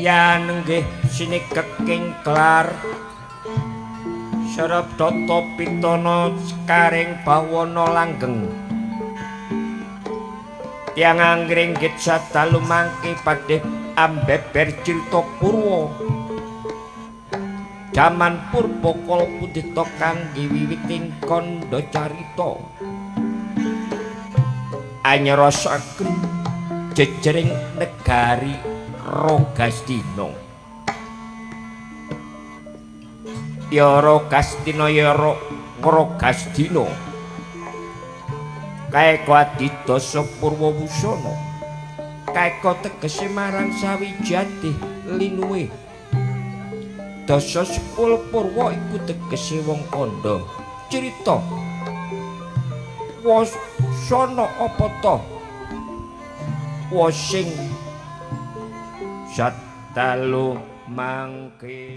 Yan nggih sinekeking kelar Serep Data Pitana Sekaring Bawana langgeng Tiang anggringgit sadalu mangke padhe ambeber crita Purwa jaman purba kala pundhita kangge wiwiting kandha carita anyarasaken jejering negari Rogastina ya Rogastina ya Rogastina kaeka adidasa Purwawusana kaeka tegese marang sawijatih linuwe dasa sepul Purwa iku tegese wong kandha crita wasana apa ta wasing sadalu mangke